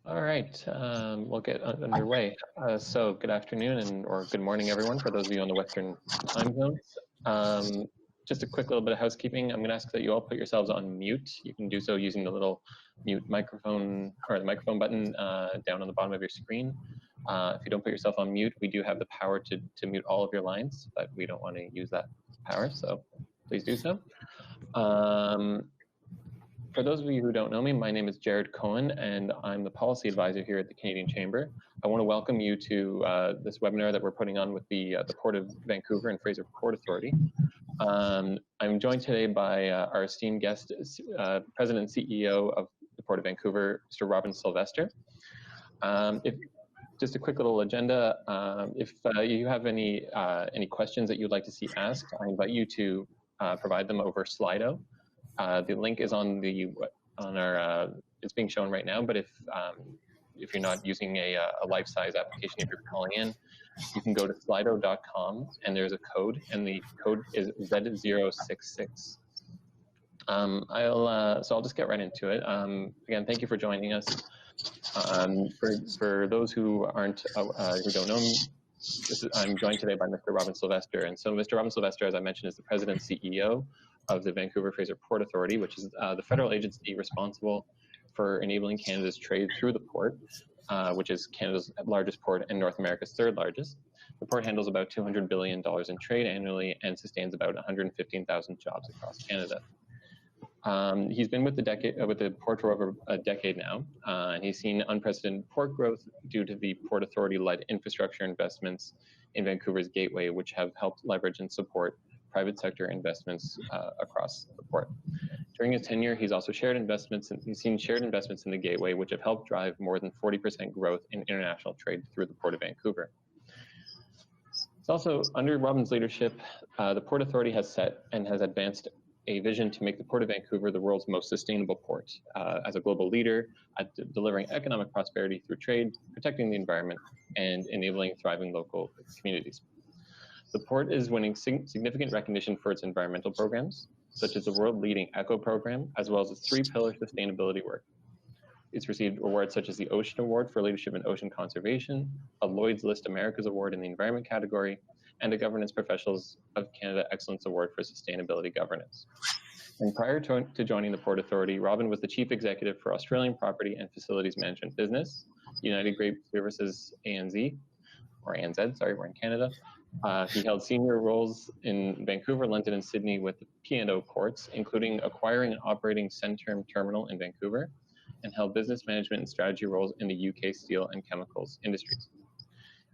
All right, we'll get underway. So good afternoon or good morning, everyone, for those of you on the Western time zones. Just a quick little bit of housekeeping. I'm going to ask that you all put yourselves on mute. You can do so using the little mute microphone or the microphone button down on the bottom of your screen. If you don't put yourself on mute, we do have the power to mute all of your lines, but we don't want to use that power, so please do so. For those of you who don't know me, my name is Jared Cohen, and I'm the policy advisor here at the Canadian Chamber. I want to welcome you to this webinar that we're putting on with the Port of Vancouver and Fraser Port Authority. I'm joined today by our esteemed guest, President and CEO of the Port of Vancouver, Mr. Robin Silvester. Just a quick little agenda. If you have any questions that you'd like to see asked, I invite you to provide them over Slido. The link is on our. It's being shown right now. But if you're not using a life-size application, if you're calling in, you can go to slido.com and there's a code, and the code is Z066. So I'll just get right into it. Again, thank you for joining us. For those who aren't who don't know me, I'm joined today by Mr. Robin Silvester, and so Mr. Robin Silvester, as I mentioned, is the President and CEO of the Vancouver Fraser Port Authority, which is the federal agency responsible for enabling Canada's trade through the port, which is Canada's largest port and North America's third largest. The port handles about $200 billion in trade annually and sustains about 115,000 jobs across Canada. He's been with the port for over a decade now, and he's seen unprecedented port growth due to the Port Authority-led infrastructure investments in Vancouver's gateway, which have helped leverage and support private sector investments across the port. During his tenure, he's also seen shared investments in the gateway, which have helped drive more than 40% growth in international trade through the Port of Vancouver. It's also under Robin's leadership, the Port Authority has set and has advanced a vision to make the Port of Vancouver the world's most sustainable port as a global leader at delivering economic prosperity through trade, protecting the environment, and enabling thriving local communities. The port is winning significant recognition for its environmental programs, such as the world-leading ECHO program, as well as its three-pillar sustainability work. It's received awards such as the Ocean Award for Leadership in Ocean Conservation, a Lloyd's List Americas Award in the Environment category, and a Governance Professionals of Canada Excellence Award for Sustainability Governance. And prior to joining the Port Authority, Robin was the Chief Executive for Australian Property and Facilities Management Business, United Grape Services ANZ, or ANZ, sorry, we're in Canada. He held senior roles in Vancouver, London, and Sydney with the P&O ports, including acquiring and operating Centerm Terminal in Vancouver, and held business management and strategy roles in the UK steel and chemicals industries.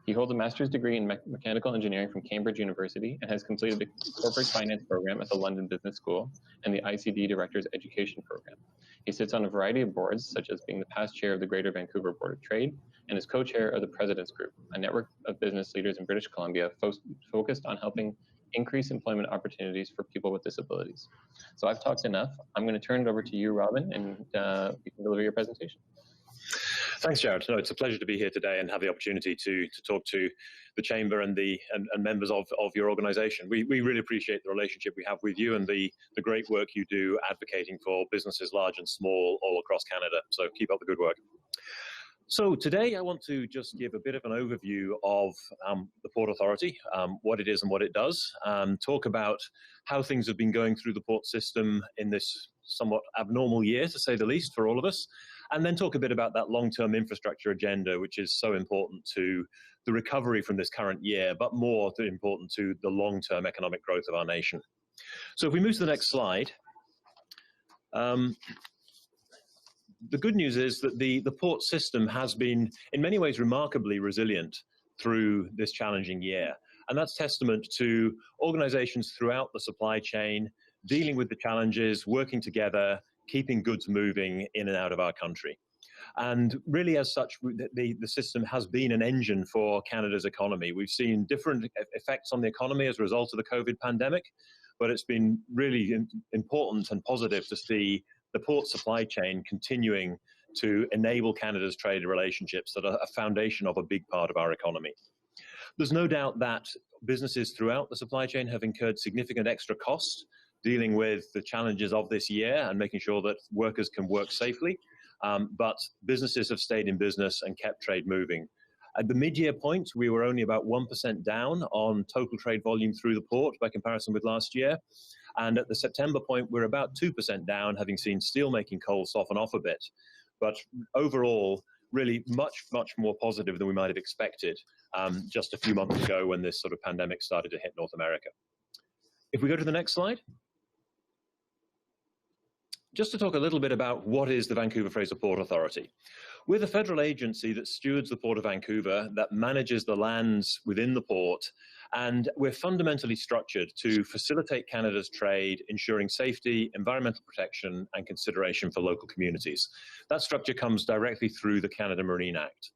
He holds a master's degree in mechanical engineering from Cambridge University and has completed the corporate finance program at the London Business School and the ICD Director's Education Program. He sits on a variety of boards, such as being the past chair of the Greater Vancouver Board of Trade and is co-chair of the President's Group, a network of business leaders in British Columbia focused on helping increase employment opportunities for people with disabilities. So I've talked enough. I'm going to turn it over to you, Robin, and you can deliver your presentation. Thanks, Jared. No, it's a pleasure to be here today and have the opportunity to talk to the Chamber and members of your organisation. We really appreciate the relationship we have with you and the great work you do advocating for businesses large and small all across Canada. So keep up the good work. So today I want to just give a bit of an overview of the Port Authority, what it is and what it does, talk about how things have been going through the port system in this somewhat abnormal year, to say the least, for all of us, and then talk a bit about that long-term infrastructure agenda, which is so important to the recovery from this current year, but more important to the long-term economic growth of our nation. So if we move to the next slide, the good news is that the port system has been, in many ways, remarkably resilient through this challenging year. And that's testament to organizations throughout the supply chain, dealing with the challenges, working together, keeping goods moving in and out of our country. And really, as such, the system has been an engine for Canada's economy. We've seen different effects on the economy as a result of the COVID pandemic, but it's been really important and positive to see the port supply chain continuing to enable Canada's trade relationships that are a foundation of a big part of our economy. There's no doubt that businesses throughout the supply chain have incurred significant extra costs dealing with the challenges of this year and making sure that workers can work safely. but businesses have stayed in business and kept trade moving. At the mid-year point, we were only about 1% down on total trade volume through the port by comparison with last year. And at the September point, we're about 2% down, having seen steelmaking coal soften off a bit. But overall, really much, much more positive than we might have expected just a few months ago when this sort of pandemic started to hit North America. If we go to the next slide. Just to talk a little bit about what is the Vancouver Fraser Port Authority. We're the federal agency that stewards the Port of Vancouver, that manages the lands within the port, and we're fundamentally structured to facilitate Canada's trade, ensuring safety, environmental protection, and consideration for local communities. That structure comes directly through the Canada Marine Act.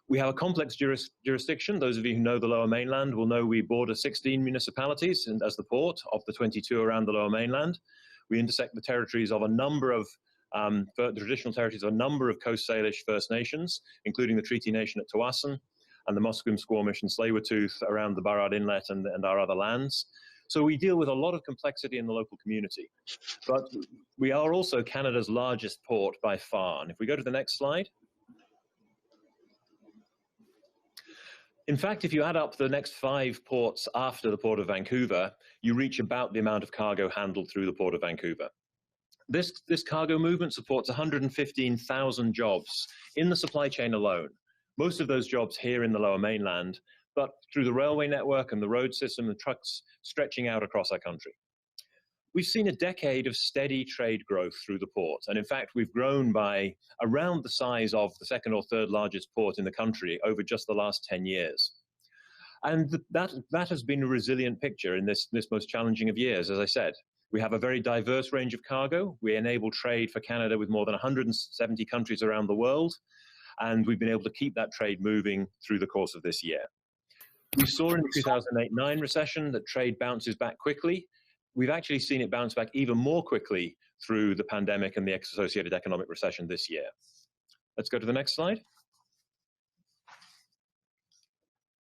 We have a complex jurisdiction. Those of you who know the Lower Mainland will know we border 16 municipalities as the port of the 22 around the Lower Mainland. We intersect the territories of a number of the traditional territories of a number of Coast Salish First Nations, including the Treaty Nation at Tawasin and the Musqueam, Squamish and Tsleil-Waututh around the Burrard Inlet and our other lands. So we deal with a lot of complexity in the local community. But we are also Canada's largest port by far. And if we go to the next slide. In fact, if you add up the next 5 ports after the Port of Vancouver, you reach about the amount of cargo handled through the Port of Vancouver. This cargo movement supports 115,000 jobs in the supply chain alone. Most of those jobs here in the Lower Mainland, but through the railway network and the road system and trucks stretching out across our country. We've seen a decade of steady trade growth through the port. And in fact, we've grown by around the size of the 2nd or 3rd largest port in the country over just the last 10 years. And that has been a resilient picture in this most challenging of years, as I said. We have a very diverse range of cargo. We enable trade for Canada with more than 170 countries around the world. And we've been able to keep that trade moving through the course of this year. We saw in the 2008-9 recession that trade bounces back quickly. We've actually seen it bounce back even more quickly through the pandemic and the associated economic recession this year. Let's go to the next slide.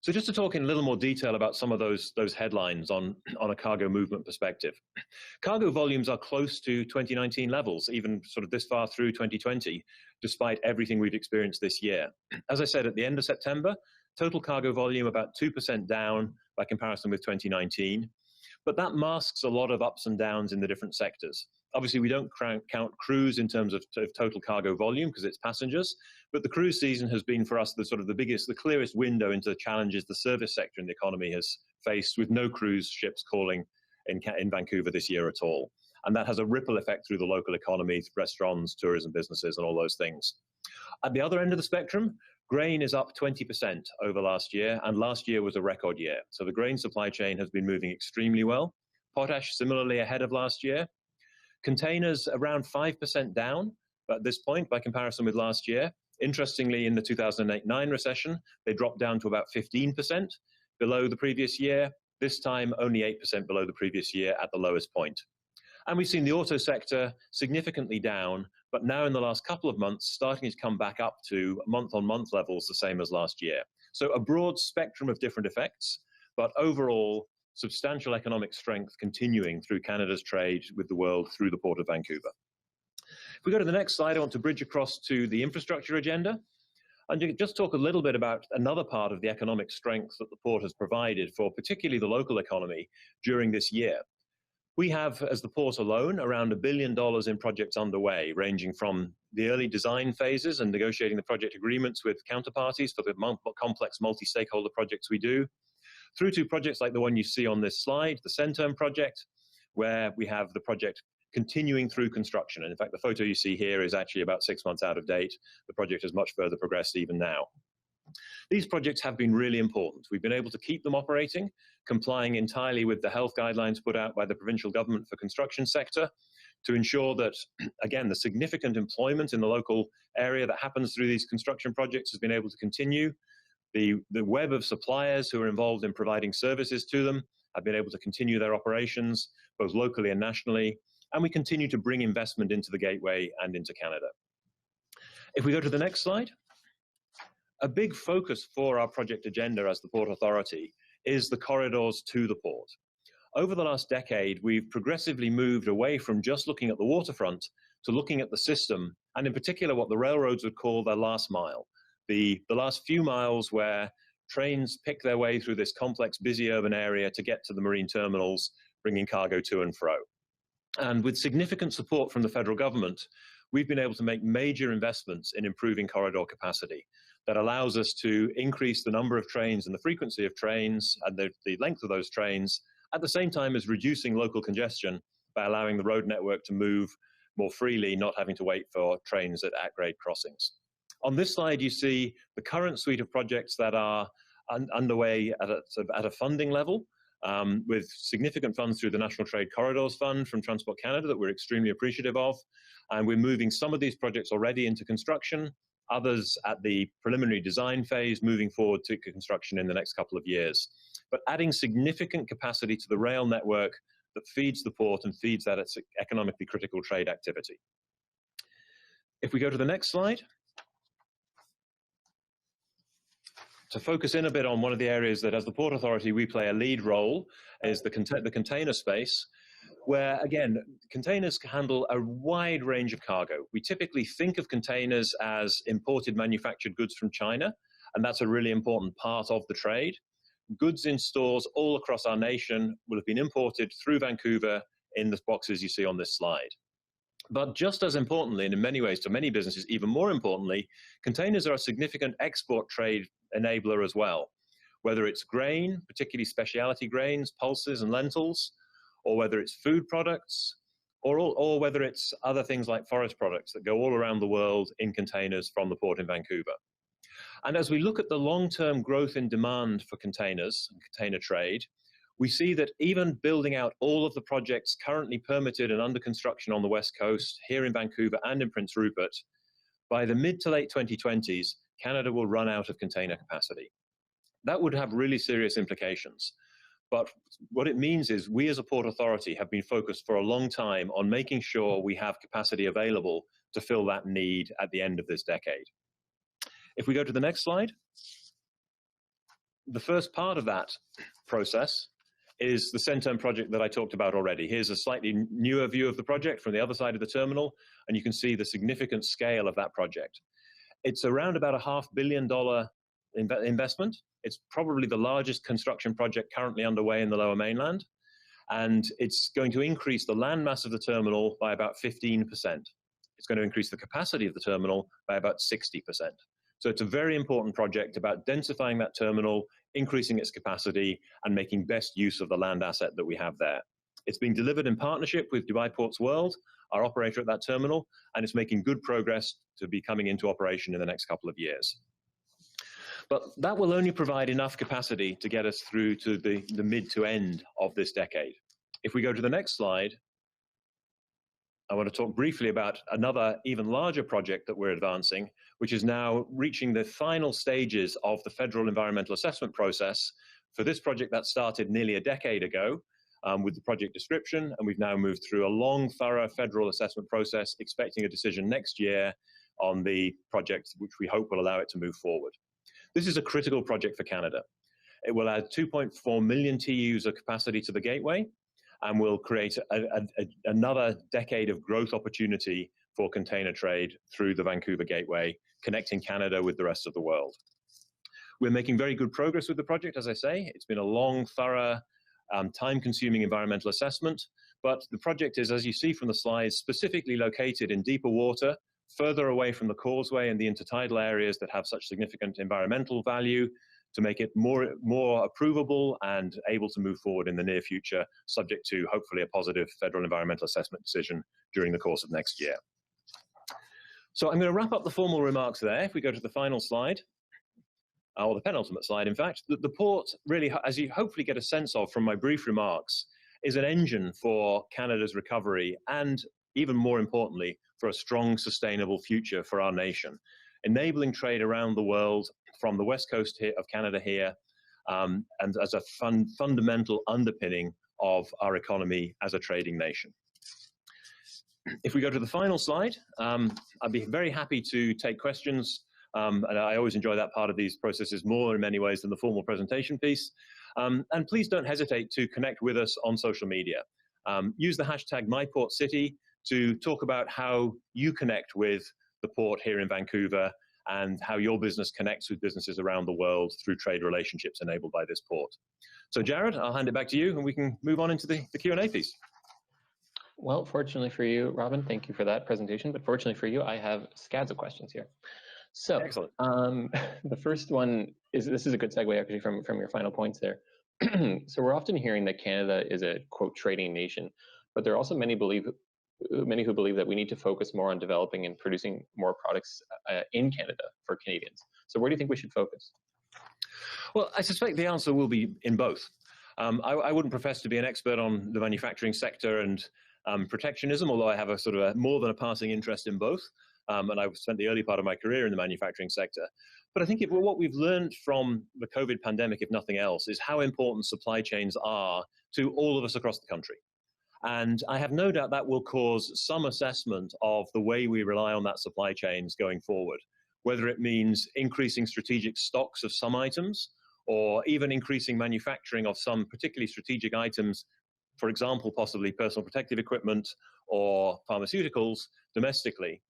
So just to talk in a little more detail about some of those headlines on a cargo movement perspective. Cargo volumes are close to 2019 levels, even sort of this far through 2020, despite everything we've experienced this year. As I said, at the end of September, total cargo volume about 2% down by comparison with 2019. But that masks a lot of ups and downs in the different sectors. Obviously, we don't count cruise in terms of total cargo volume because it's passengers, but the cruise season has been for us the clearest window into the challenges the service sector in the economy has faced, with no cruise ships calling in Vancouver this year at all. And that has a ripple effect through the local economy, restaurants, tourism businesses, and all those things. At the other end of the spectrum, grain is up 20% over last year, and last year was a record year. So the grain supply chain has been moving extremely well. Potash similarly ahead of last year. Containers around 5% down at this point by comparison with last year. Interestingly, in the 2008-9 recession, they dropped down to about 15% below the previous year. This time, only 8% below the previous year at the lowest point. And we've seen the auto sector significantly down, but now in the last couple of months, starting to come back up to month-on-month levels, the same as last year. So a broad spectrum of different effects, but overall, substantial economic strength continuing through Canada's trade with the world through the Port of Vancouver. If we go to the next slide, I want to bridge across to the infrastructure agenda and just talk a little bit about another part of the economic strength that the port has provided for particularly the local economy during this year. We have, as the port alone, around $1 billion in projects underway, ranging from the early design phases and negotiating the project agreements with counterparties for the complex multi-stakeholder projects we do, through to projects like the one you see on this slide, the Centerm project, where we have the project continuing through construction. And in fact, the photo you see here is actually about 6 months out of date. The project has much further progressed even now. These projects have been really important. We've been able to keep them operating, complying entirely with the health guidelines put out by the provincial government for construction sector to ensure that, again, the significant employment in the local area that happens through these construction projects has been able to continue. The web of suppliers who are involved in providing services to them have been able to continue their operations, both locally and nationally, and we continue to bring investment into the gateway and into Canada. If we go to the next slide, a big focus for our project agenda as the Port Authority is the corridors to the port. Over the last decade, we've progressively moved away from just looking at the waterfront to looking at the system, and in particular what the railroads would call their last mile, the last few miles where trains pick their way through this complex, busy urban area to get to the marine terminals, bringing cargo to and fro. And with significant support from the federal government, we've been able to make major investments in improving corridor capacity that allows us to increase the number of trains and the frequency of trains and the length of those trains, at the same time as reducing local congestion by allowing the road network to move more freely, not having to wait for trains at grade crossings. On this slide, you see the current suite of projects that are underway at a funding level, with significant funds through the National Trade Corridors Fund from Transport Canada that we're extremely appreciative of. And we're moving some of these projects already into construction, others at the preliminary design phase, moving forward to construction in the next couple of years. But adding significant capacity to the rail network that feeds the port and feeds that its economically critical trade activity. If we go to the next slide, to focus in a bit on one of the areas that as the Port Authority we play a lead role is the container space, where again, containers handle a wide range of cargo. We typically think of containers as imported manufactured goods from China, and that's a really important part of the trade. Goods in stores all across our nation will have been imported through Vancouver in the boxes you see on this slide. But just as importantly, and in many ways to many businesses even more importantly, containers are a significant export trade enabler as well. Whether it's grain, particularly specialty grains, pulses and lentils, or whether it's food products, or whether it's other things like forest products that go all around the world in containers from the port in Vancouver. And as we look at the long-term growth in demand for containers and container trade, we see that even building out all of the projects currently permitted and under construction on the West Coast, here in Vancouver and in Prince Rupert, by the mid to late 2020s, Canada will run out of container capacity. That would have really serious implications. But what it means is we as a Port Authority have been focused for a long time on making sure we have capacity available to fill that need at the end of this decade. If we go to the next slide, the first part of that process is the Centerm project that I talked about already. Here's a slightly newer view of the project from the other side of the terminal, and you can see the significant scale of that project. It's around about a $500 million investment. It's probably the largest construction project currently underway in the Lower Mainland, and it's going to increase the landmass of the terminal by about 15%. It's going to increase the capacity of the terminal by about 60%. So it's a very important project about densifying that terminal, increasing its capacity, and making best use of the land asset that we have there. It's being delivered in partnership with Dubai Ports World, our operator at that terminal, and it's making good progress to be coming into operation in the next couple of years. But that will only provide enough capacity to get us through to the mid to end of this decade. If we go to the next slide, I want to talk briefly about another even larger project that we're advancing, which is now reaching the final stages of the federal environmental assessment process. For this project that started nearly a decade ago with the project description, and we've now moved through a long, thorough federal assessment process, expecting a decision next year on the project, which we hope will allow it to move forward. This is a critical project for Canada. It will add 2.4 million TEUs of capacity to the gateway, and will create another decade of growth opportunity for container trade through the Vancouver Gateway, connecting Canada with the rest of the world. We're making very good progress with the project, as I say. It's been a long, thorough, time-consuming environmental assessment, but the project is, as you see from the slides, specifically located in deeper water, further away from the causeway and the intertidal areas that have such significant environmental value, to make it more approvable and able to move forward in the near future, subject to hopefully a positive federal environmental assessment decision during the course of next year. So I'm going to wrap up the formal remarks there. If we go to the final slide, or the penultimate slide, in fact, the port really, as you hopefully get a sense of from my brief remarks, is an engine for Canada's recovery and, even more importantly, for a strong, sustainable future for our nation, enabling trade around the world from the west coast of Canada here, and as a fundamental underpinning of our economy as a trading nation. If we go to the final slide, I'd be very happy to take questions, and I always enjoy that part of these processes more in many ways than the formal presentation piece. And please don't hesitate to connect with us on social media. Use the hashtag MyPortCity to talk about how you connect with the port here in Vancouver and how your business connects with businesses around the world through trade relationships enabled by this port. So Jared, I'll hand it back to you and we can move on into the Q&A piece. Well, fortunately for you, Robin, thank you for that presentation. But fortunately for you, I have scads of questions here. So excellent. The first one is, this is a good segue actually from your final points there. So we're often hearing that Canada is a, quote, trading nation, but there are also many who believe that we need to focus more on developing and producing more products in Canada for Canadians. So where do you think we should focus? Well, I suspect the answer will be in both. I wouldn't profess to be an expert on the manufacturing sector and protectionism, although I have a sort of more than a passing interest in both. And I've spent the early part of my career in the manufacturing sector. But I think what we've learned from the COVID pandemic, if nothing else, is how important supply chains are to all of us across the country. And I have no doubt that will cause some assessment of the way we rely on that supply chains going forward, whether it means increasing strategic stocks of some items or even increasing manufacturing of some particularly strategic items, for example, possibly personal protective equipment or pharmaceuticals domestically.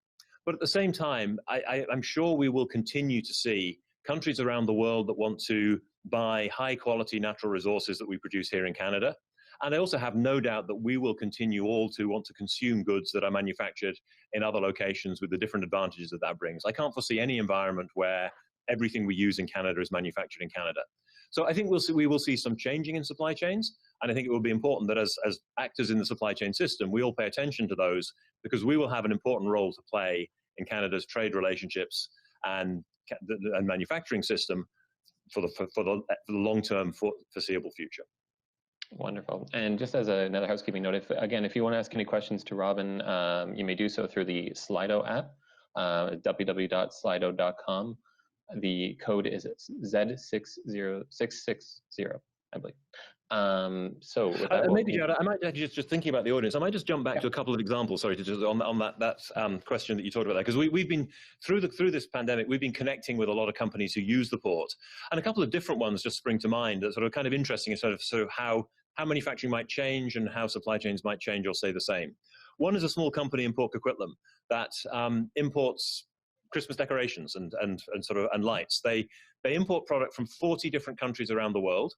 But at the same time, I'm sure we will continue to see countries around the world that want to buy high quality natural resources that we produce here in Canada. And I also have no doubt that we will continue all to want to consume goods that are manufactured in other locations with the different advantages that that brings. I can't foresee any environment where everything we use in Canada is manufactured in Canada. So I think we will see some changing in supply chains. And I think it will be important that as actors in the supply chain system, we all pay attention to those, because we will have an important role to play in Canada's trade relationships and manufacturing system for the long-term foreseeable future. Wonderful. And just as another housekeeping note, if you want to ask any questions to Robin, you may do so through the Slido app, www.slido.com. The code is Z60660, I believe. So with that, maybe, Jared, I might just thinking about the audience, I might just jump back to a couple of examples. Sorry, to just on that question that you talked about there, because we've been through this pandemic, we've been connecting with a lot of companies who use the port, and a couple of different ones just spring to mind that sort of kind of interesting in sort of how manufacturing might change and how supply chains might change or stay the same. One is a small company in Port Coquitlam that imports Christmas decorations and lights. They import product from 40 different countries around the world,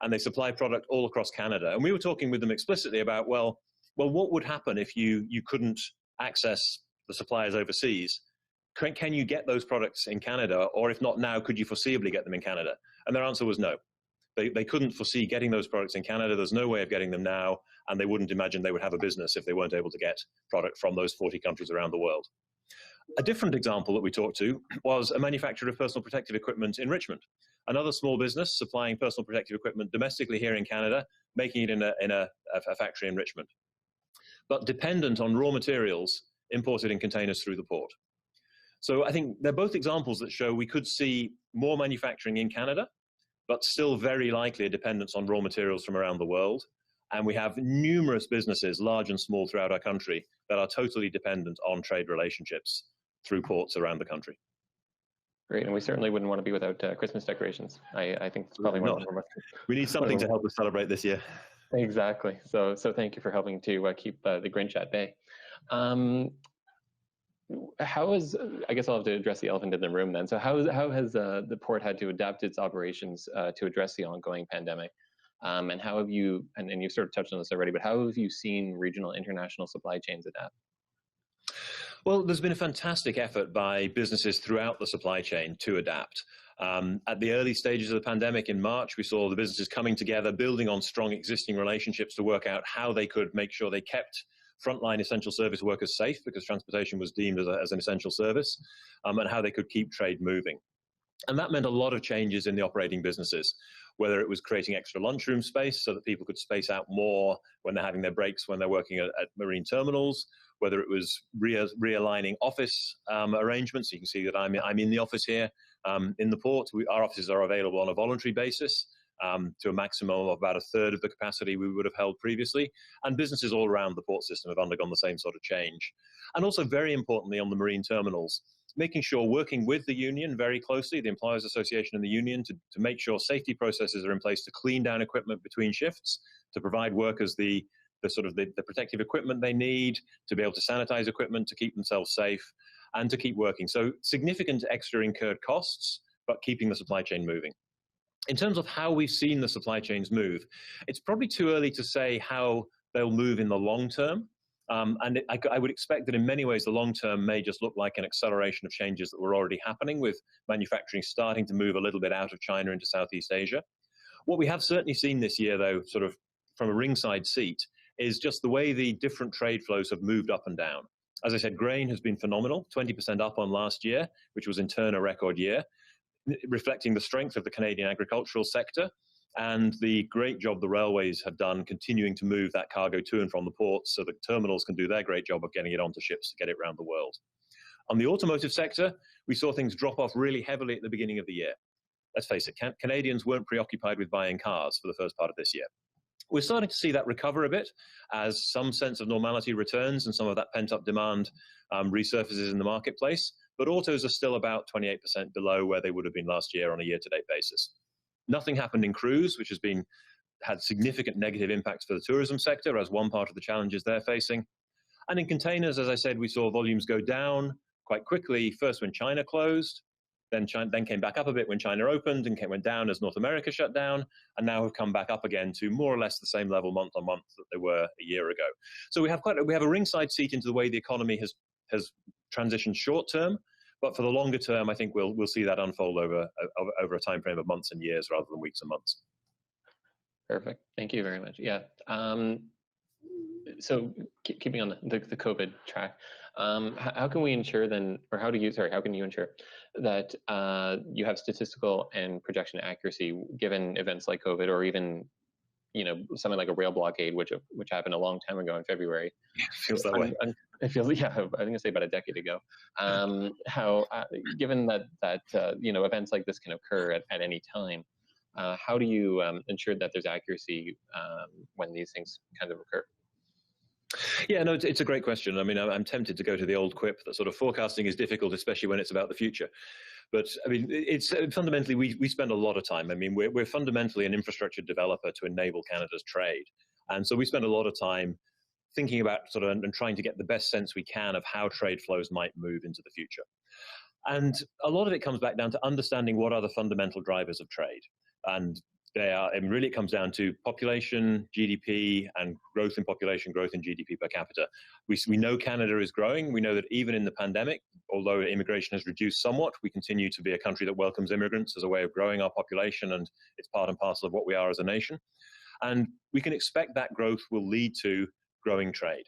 and they supply product all across Canada. And we were talking with them explicitly about, well, what would happen if you couldn't access the suppliers overseas? Can you get those products in Canada? Or if not now, could you foreseeably get them in Canada? And their answer was no. They couldn't foresee getting those products in Canada. There's no way of getting them now, and they wouldn't imagine they would have a business if they weren't able to get product from those 40 countries around the world. A different example that we talked to was a manufacturer of personal protective equipment in Richmond. Another small business supplying personal protective equipment domestically here in Canada, making it in a factory in Richmond, but dependent on raw materials imported in containers through the port. So I think they're both examples that show we could see more manufacturing in Canada, but still very likely a dependence on raw materials from around the world. And we have numerous businesses, large and small, throughout our country that are totally dependent on trade relationships through ports around the country. Great, and we certainly wouldn't want to be without Christmas decorations. I think it's probably one of the most. We need something to help us celebrate this year. Exactly. So thank you for helping to keep the Grinch at bay. How is, I guess I'll have to address the elephant in the room then. So how has the port had to adapt its operations to address the ongoing pandemic? And how have you, and you've sort of touched on this already, but how have you seen regional international supply chains adapt? Well, there's been a fantastic effort by businesses throughout the supply chain to adapt. At the early stages of the pandemic in March, we saw the businesses coming together, building on strong existing relationships to work out how they could make sure they kept frontline essential service workers safe, because transportation was deemed as an essential service, and how they could keep trade moving. And that meant a lot of changes in the operating businesses, whether it was creating extra lunchroom space so that people could space out more when they're having their breaks, when they're working at marine terminals, whether it was realigning office arrangements. You can see that I'm in the office here in the port. Our offices are available on a voluntary basis to a maximum of about a third of the capacity we would have held previously. And businesses all around the port system have undergone the same sort of change. And also, very importantly, on the marine terminals, making sure, working with the union very closely, the Employers Association and the union, to make sure safety processes are in place to clean down equipment between shifts, to provide workers the the protective equipment they need to be able to sanitize equipment, to keep themselves safe, and to keep working. So significant extra incurred costs, but keeping the supply chain moving. In terms of how we've seen the supply chains move, it's probably too early to say how they'll move in the long term. I would expect that in many ways, the long term may just look like an acceleration of changes that were already happening, with manufacturing starting to move a little bit out of China into Southeast Asia. What we have certainly seen this year, though, sort of from a ringside seat, is just the way the different trade flows have moved up and down. As I said, grain has been phenomenal, 20% up on last year, which was in turn a record year, reflecting the strength of the Canadian agricultural sector and the great job the railways have done continuing to move that cargo to and from the ports so that terminals can do their great job of getting it onto ships to get it around the world. On the automotive sector, we saw things drop off really heavily at the beginning of the year. Let's face it, Canadians weren't preoccupied with buying cars for the first part of this year. We're starting to see that recover a bit as some sense of normality returns and some of that pent-up demand resurfaces in the marketplace, but autos are still about 28% below where they would have been last year on a year-to-date basis. Nothing happened in cruise, which has had significant negative impacts for the tourism sector as one part of the challenges they're facing. And in containers, as I said, we saw volumes go down quite quickly, first when China closed, then came back up a bit when China opened, and went down as North America shut down, and now have come back up again to more or less the same level month on month that they were a year ago. So we have a ringside seat into the way the economy has transitioned short term, but for the longer term, I think we'll see that unfold over a time frame of months and years rather than weeks and months. Perfect. Thank you very much. Yeah. So keeping on the COVID track, how can we ensure then, or how can you ensure that you have statistical and projection accuracy given events like COVID, or even something like a rail blockade, which happened a long time ago in February? Feels that way. It feels, yeah, I think I say about a decade ago. How given that events like this can occur at any time, how do you ensure that there's accuracy when these things kind of occur? Yeah, no, it's a great question. I mean, I'm tempted to go to the old quip that sort of forecasting is difficult, especially when it's about the future. But I mean, it's fundamentally, we spend a lot of time. I mean, we're fundamentally an infrastructure developer to enable Canada's trade. And so we spend a lot of time thinking about and trying to get the best sense we can of how trade flows might move into the future. And a lot of it comes back down to understanding what are the fundamental drivers of trade. And really it comes down to population, GDP, and growth in population, growth in GDP per capita. We know Canada is growing. We know that even in the pandemic, although immigration has reduced somewhat, we continue to be a country that welcomes immigrants as a way of growing our population, and it's part and parcel of what we are as a nation. And we can expect that growth will lead to growing trade.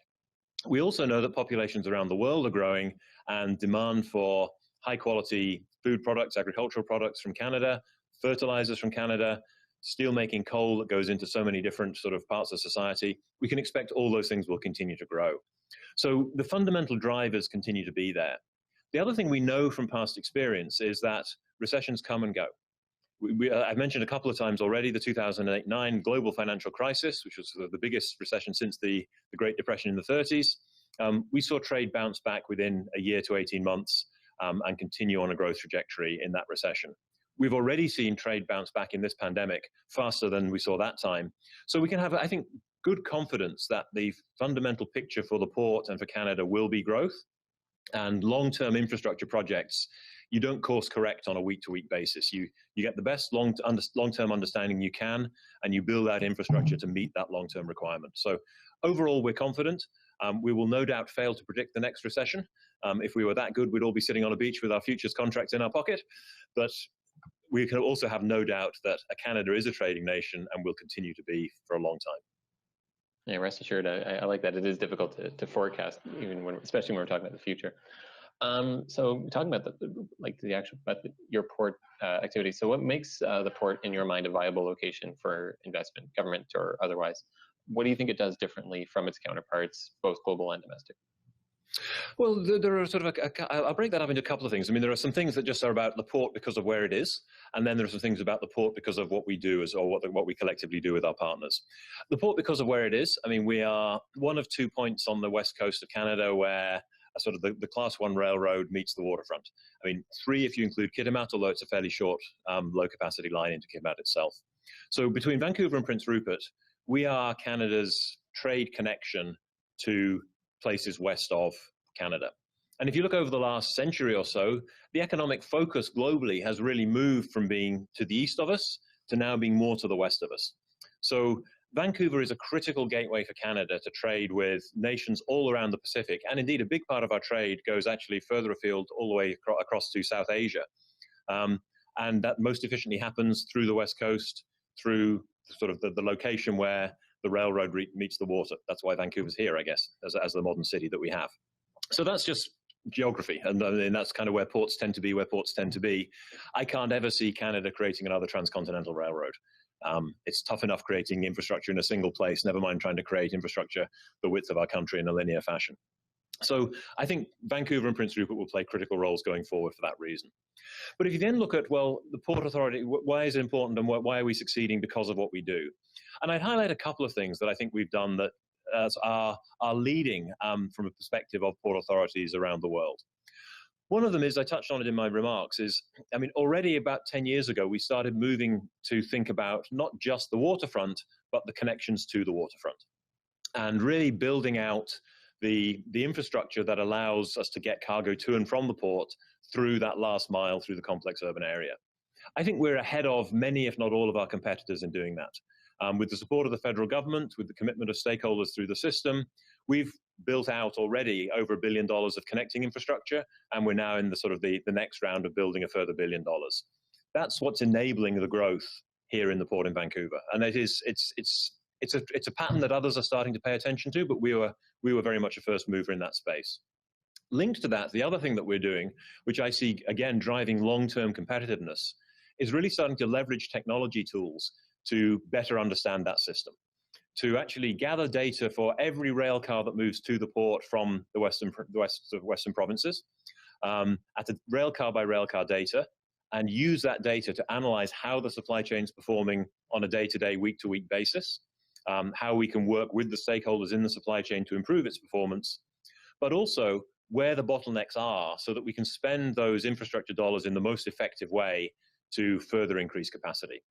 We also know that populations around the world are growing, and demand for high quality food products, agricultural products from Canada, fertilizers from Canada, steelmaking coal that goes into so many different sort of parts of society, we can expect all those things will continue to grow. So the fundamental drivers continue to be there. The other thing we know from past experience is that recessions come and go. I've mentioned a couple of times already the 2008-9 global financial crisis, which was the biggest recession since the Great Depression in the 30s. We saw trade bounce back within a year to 18 months and continue on a growth trajectory in that recession. We've already seen trade bounce back in this pandemic faster than we saw that time. So we can have, I think, good confidence that the fundamental picture for the port and for Canada will be growth. And long-term infrastructure projects, you don't course correct on a week-to-week basis. You get the best long-term understanding you can, and you build that infrastructure to meet that long-term requirement. So overall, we're confident. We will no doubt fail to predict the next recession. If we were that good, we'd all be sitting on a beach with our futures contracts in our pocket. But we can also have no doubt that Canada is a trading nation and will continue to be for a long time. Yeah, rest assured, I like that. It is difficult to forecast, especially when we're talking about the future. So talking about your port activity. So what makes the port, in your mind, a viable location for investment, government or otherwise? What do you think it does differently from its counterparts, both global and domestic? Well, there are I'll break that up into a couple of things. I mean, there are some things that just are about the port because of where it is, and then there are some things about the port because of what we do what we collectively do with our partners. The port because of where it is. I mean, we are one of 2 points on the west coast of Canada where the Class 1 railroad meets the waterfront. I mean, 3 if you include Kitimat, although it's a fairly short low-capacity line into Kitimat itself. So between Vancouver and Prince Rupert, we are Canada's trade connection to places west of Canada. And if you look over the last century or so, the economic focus globally has really moved from being to the east of us to now being more to the west of us. So Vancouver is a critical gateway for Canada to trade with nations all around the Pacific. And indeed, a big part of our trade goes actually further afield all the way across to South Asia. And that most efficiently happens through the west coast, through sort of the location where the railroad meets the water. That's why Vancouver's here, I guess, as the modern city that we have. So that's just geography, and that's kind of where ports tend to be, I can't ever see Canada creating another transcontinental railroad. It's tough enough creating infrastructure in a single place, never mind trying to create infrastructure the width of our country in a linear fashion. So I think Vancouver and Prince Rupert will play critical roles going forward for that reason. But if you then look at, well, the Port Authority, why is it important and why are we succeeding because of what we do? And I'd highlight a couple of things that I think we've done that are leading from a perspective of port authorities around the world. One of them is, I touched on it in my remarks, is, I mean, already about 10 years ago, we started moving to think about not just the waterfront, but the connections to the waterfront, and really building out the infrastructure that allows us to get cargo to and from the port through that last mile, through the complex urban area. I think we're ahead of many, if not all, of our competitors in doing that. With the support of the federal government, with the commitment of stakeholders through the system, we've built out already over $1 billion of connecting infrastructure, and we're now in the sort of the next round of building a further $1 billion. That's what's enabling the growth here in the port in Vancouver, and it's a pattern that others are starting to pay attention to, but we were very much a first mover in that space. Linked to that, the other thing that we're doing, which I see again driving long-term competitiveness, is really starting to leverage technology tools to better understand that system, to actually gather data for every rail car that moves to the port from the western provinces, at a rail car by rail car data, and use that data to analyze how the supply chain is performing on a day-to-day, week-to-week basis, how we can work with the stakeholders in the supply chain to improve its performance, but also where the bottlenecks are so that we can spend those infrastructure dollars in the most effective way to further increase capacity.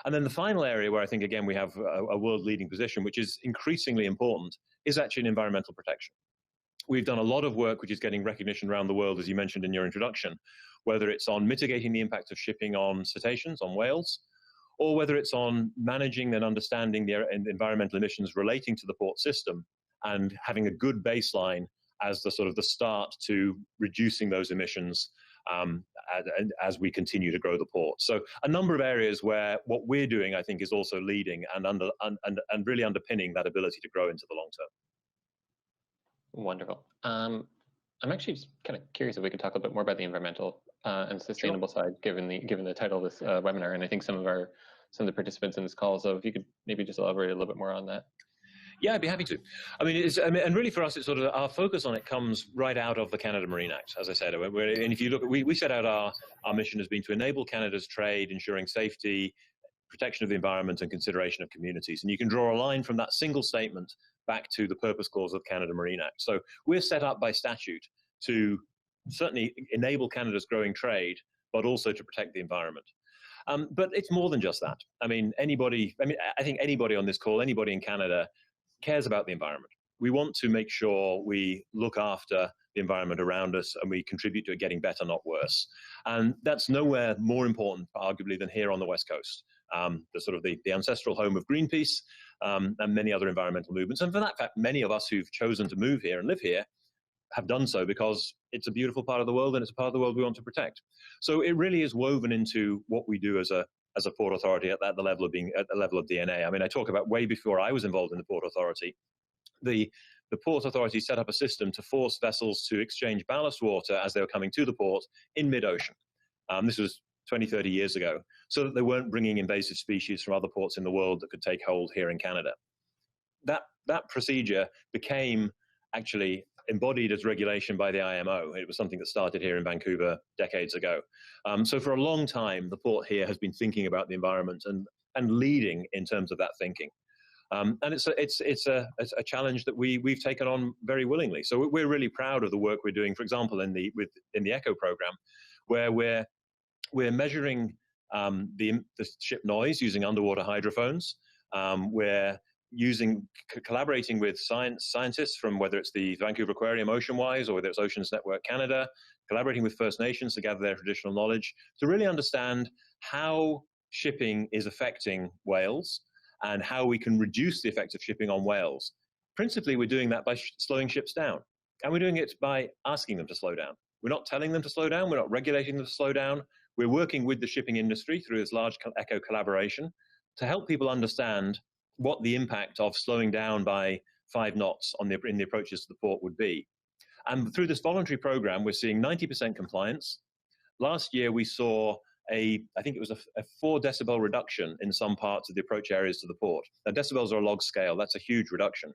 And then the final area where I think, again, we have a world-leading position, which is increasingly important, is actually in environmental protection. We've done a lot of work which is getting recognition around the world, as you mentioned in your introduction, whether it's on mitigating the impact of shipping on cetaceans, on whales, or whether it's on managing and understanding the environmental emissions relating to the port system and having a good baseline as the sort of the start to reducing those emissions as we continue to grow the port. So a number of areas where what we're doing, I think, is also leading and really underpinning that ability to grow into the long term. Wonderful. I'm actually just kind of curious if we could talk a bit more about the environmental and sustainable side, given the title of this webinar, and I think some of the participants in this call. So if you could maybe just elaborate a little bit more on that. Yeah, I'd be happy to. I mean, and really for us, it's sort of our focus on it comes right out of the Canada Marine Act, as I said. And if you look, we set out our mission as being to enable Canada's trade, ensuring safety, protection of the environment, and consideration of communities. And you can draw a line from that single statement back to the purpose clause of the Canada Marine Act. So we're set up by statute to certainly enable Canada's growing trade, but also to protect the environment. But it's more than just that. I think anybody on this call, anybody in Canada, cares about the environment. We want to make sure we look after the environment around us and we contribute to it getting better, not worse. And that's nowhere more important, arguably, than here on the West Coast, the ancestral home of Greenpeace and many other environmental movements. And for that fact, many of us who've chosen to move here and live here have done so because it's a beautiful part of the world and it's a part of the world we want to protect. So it really is woven into what we do as a port authority at the level of DNA. I mean, I talk about way before I was involved in the Port Authority. The Port Authority set up a system to force vessels to exchange ballast water as they were coming to the port in mid-ocean. This was 20, 30 years ago, so that they weren't bringing invasive species from other ports in the world that could take hold here in Canada. That procedure became actually embodied as regulation by the IMO. It was something that started here in Vancouver decades ago. So for a long time, the port here has been thinking about the environment and leading in terms of that thinking. And it's a challenge that we've taken on very willingly. So we're really proud of the work we're doing, for example, in the ECHO program, where we're measuring the ship noise using underwater hydrophones. We're collaborating with scientists from whether it's the Vancouver Aquarium Oceanwise or whether it's Oceans Network Canada, collaborating with First Nations to gather their traditional knowledge to really understand how shipping is affecting whales and how we can reduce the effect of shipping on whales. Principally, we're doing that by slowing ships down. And we're doing it by asking them to slow down. We're not telling them to slow down. We're not regulating them to slow down. We're working with the shipping industry through this large eco collaboration to help people understand what the impact of slowing down by 5 knots in the approaches to the port would be. And through this voluntary program, we're seeing 90% compliance. Last year, we saw I think it was a 4 decibel reduction in some parts of the approach areas to the port. Now, decibels are a log scale. That's a huge reduction.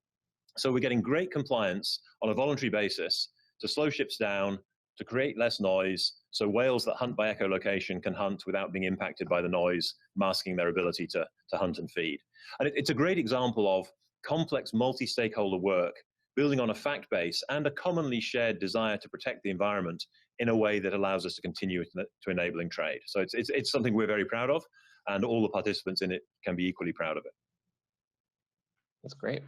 So we're getting great compliance on a voluntary basis to slow ships down, to create less noise, so whales that hunt by echolocation can hunt without being impacted by the noise, masking their ability to hunt and feed. And it's a great example of complex multi-stakeholder work, building on a fact base and a commonly shared desire to protect the environment in a way that allows us to continue to enabling trade. So it's something we're very proud of, and all the participants in it can be equally proud of it. That's great.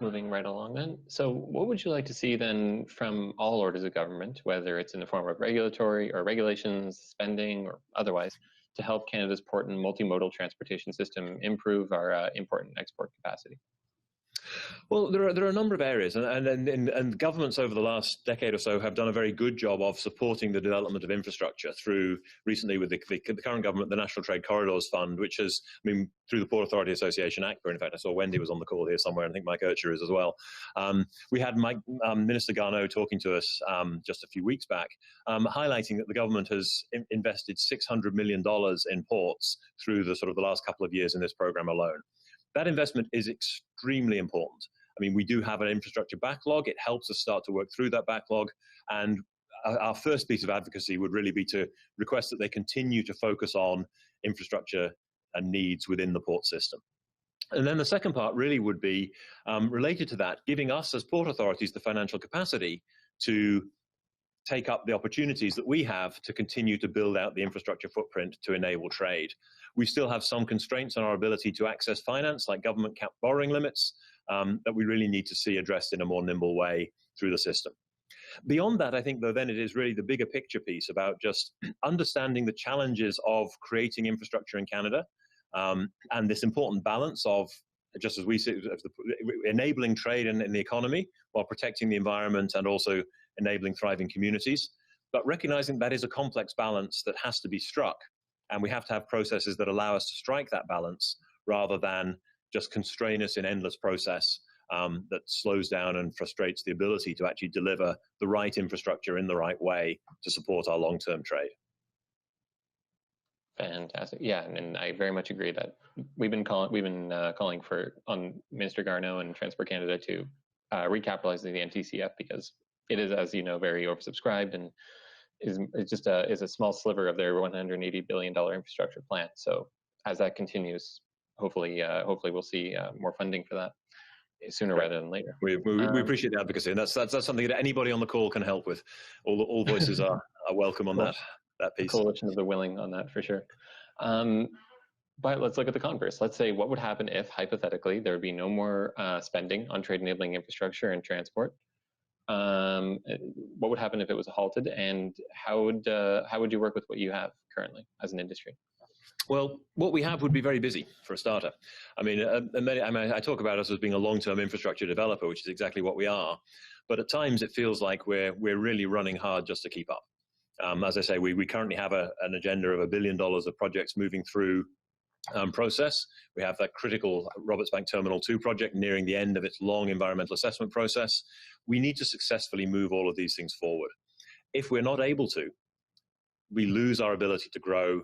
Moving right along then. So what would you like to see then from all orders of government, whether it's in the form of regulatory or regulations, spending or otherwise, to help Canada's port and multimodal transportation system improve our import and export capacity? Well, there are a number of areas, and governments over the last decade or so have done a very good job of supporting the development of infrastructure through, recently with the current government, the National Trade Corridors Fund, which has, through the Port Authority Association, ACPA. In fact, I saw Wendy was on the call here somewhere, and I think Mike Urcher is as well. We had Minister Garneau talking to us just a few weeks back, highlighting that the government has invested $600 million in ports through the last couple of years in this program alone. That investment is extremely important. We do have an infrastructure backlog. It helps us start to work through that backlog. And our first piece of advocacy would really be to request that they continue to focus on infrastructure and needs within the port system. And then the second part really would be related to that, giving us as port authorities the financial capacity to take up the opportunities that we have to continue to build out the infrastructure footprint to enable trade. We still have some constraints on our ability to access finance, like government capped borrowing limits, that we really need to see addressed in a more nimble way through the system. Beyond that, I think, though, then it is really the bigger picture piece about just understanding the challenges of creating infrastructure in Canada, and this important balance of, just as we see, enabling trade in the economy while protecting the environment and also enabling thriving communities, but recognizing that is a complex balance that has to be struck. And we have to have processes that allow us to strike that balance rather than just constrain us in endless process that slows down and frustrates the ability to actually deliver the right infrastructure in the right way to support our long-term trade. Fantastic. Yeah, and I very much agree that we've been calling on Minister Garneau and Transport Canada to recapitalize the NTCF, because it is, as you know, very oversubscribed and is a small sliver of their $180 billion infrastructure plan. So as that continues, hopefully we'll see more funding for that sooner rather than later. We appreciate the advocacy, and that's something that anybody on the call can help with. All voices are welcome on that piece. Coalition of the willing on that for sure. But let's look at the converse. Let's say, what would happen if, hypothetically, there would be no more spending on trade enabling infrastructure and transport? What would happen if it was halted, and how would you work with what you have currently as an industry? Well, what we have would be very busy, for a starter. I talk about us as being a long-term infrastructure developer, which is exactly what we are. But at times it feels like we're really running hard just to keep up. As I say, we currently have an agenda of $1 billion of projects moving through process. We have that critical Roberts Bank Terminal 2 project nearing the end of its long environmental assessment process. We need to successfully move all of these things forward. If we're not able to, we lose our ability to grow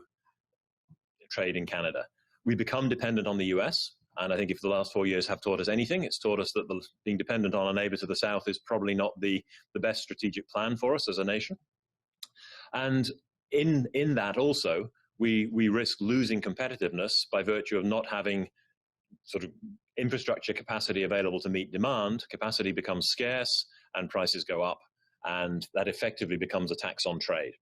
trade in Canada. We become dependent on the US, and I think if the last 4 years have taught us anything, it's taught us that being dependent on a neighbor to the south is probably not the best strategic plan for us as a nation. And in that also, we risk losing competitiveness by virtue of not having sort of infrastructure capacity available to meet demand. Capacity becomes scarce and prices go up, and that effectively becomes a tax on trade.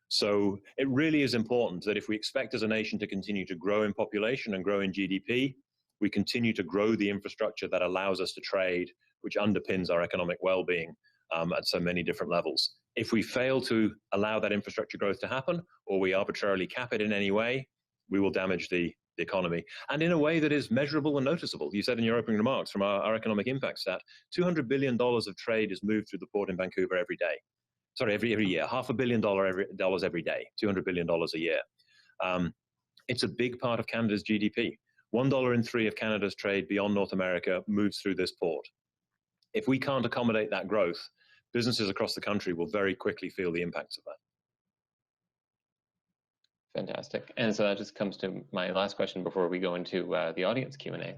So it really is important that if we expect as a nation to continue to grow in population and grow in GDP, we continue to grow the infrastructure that allows us to trade, which underpins our economic well-being at so many different levels. If we fail to allow that infrastructure growth to happen, or we arbitrarily cap it in any way, we will damage the economy, and in a way that is measurable and noticeable. You said in your opening remarks from our economic impact stat, $200 billion of trade is moved through the port in Vancouver every day. Sorry, every year, $500 million every day, $200 billion a year. It's a big part of Canada's GDP. $1 in 3 of Canada's trade beyond North America moves through this port. If we can't accommodate that growth, businesses across the country will very quickly feel the impacts of that. Fantastic. And so that just comes to my last question before we go into the audience Q&A.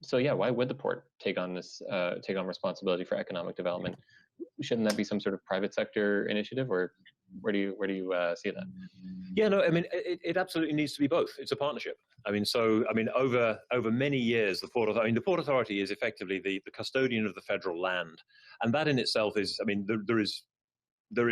So yeah, why would the port take on responsibility for economic development? Shouldn't that be some sort of private sector initiative, or where do you see that? Yeah, no, I mean, it absolutely needs to be both. It's a partnership. I mean, over many years, the Port Authority is effectively the custodian of the federal land, and that in itself is, I mean, there is